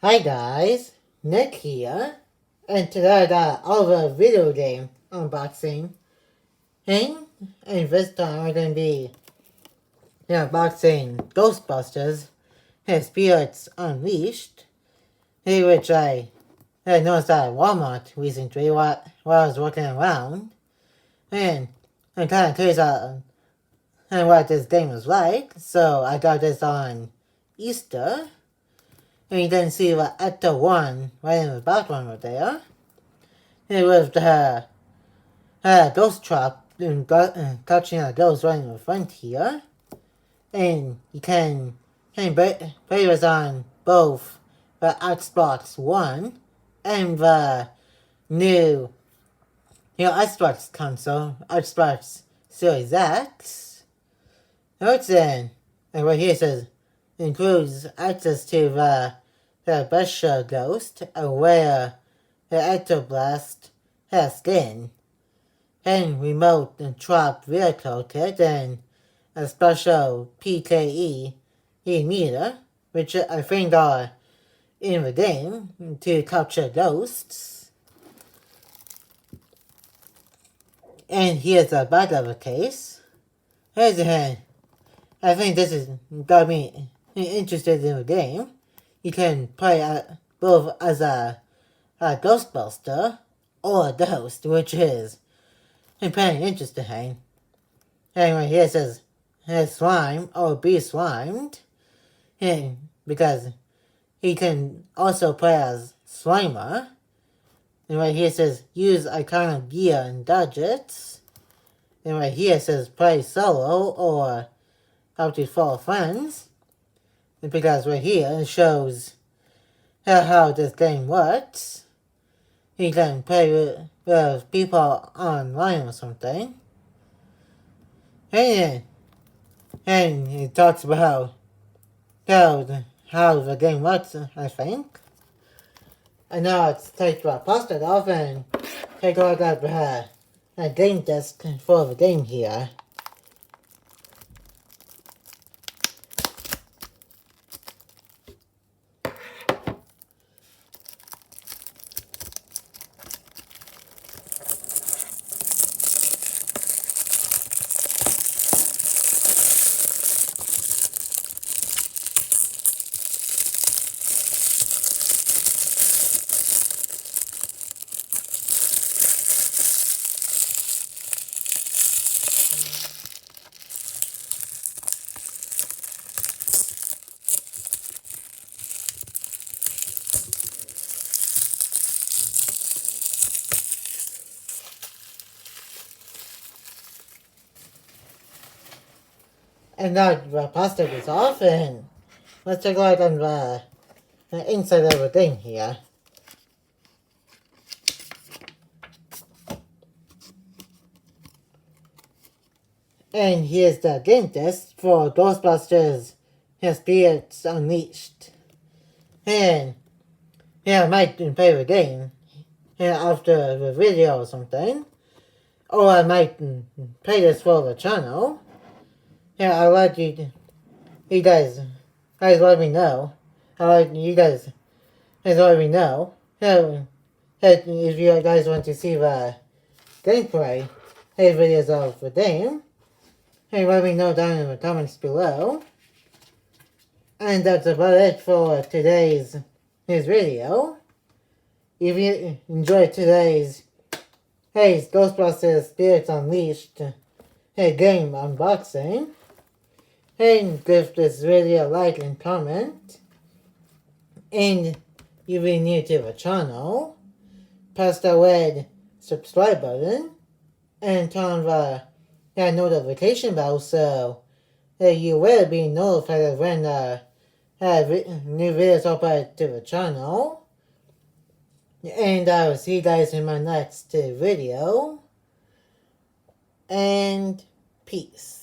Hi guys, Nick here, and today I got all the video game unboxing thing, and this time we're gonna be unboxing Ghostbusters, His Spirits Unleashed, which I noticed at Walmart recently while I was walking around, and I'm kind of curious on what this game was like, so I got this on Easter. And you can see the Ecto 1 right in the background right there. It was the ghost truck and catching a ghost right in the front here. And you can play this on both the Xbox One and the new Xbox console, Xbox Series X. Notice then, and right here it says, includes access to the Besha Ghost, where the Ectoblast has skin, and remote and truck vehicle kit, and a special PKE meter, which I think are in the game to capture ghosts. And here's the back of the case. Here's the hand. I think this is got me interested in the game. You can play both as a Ghostbuster or a ghost, which is pretty interesting. Anyway, here it says slime or be slimed, and because he can also play as Slimer. And right here it says use iconic gear and gadgets. And right here it says play solo or up to 4 friends. And because right here it shows how this game works. You can play with people online or something. And it talks about how the game works, I think. And now it's time to post it off and take a look at the game disc for the game here. And now the plastic is off, and let's take a look on the inside of the thing here. And here's the game disc for Ghostbusters His Spirits Unleashed. And I might play the game after the video or something. Or I might play this for the channel. I'll let you guys let me know. I'll let you guys let me know. If you guys want to see the gameplay videos of the game, let me know down in the comments below. And that's about it for today's video. If you enjoyed today's Ghostbusters Spirits Unleashed game unboxing, and give this video a like and comment. And if you're new to the channel, press the red subscribe button and turn on the notification bell so that you will be notified of when new videos upload to the channel. And I will see you guys in my next video. And peace.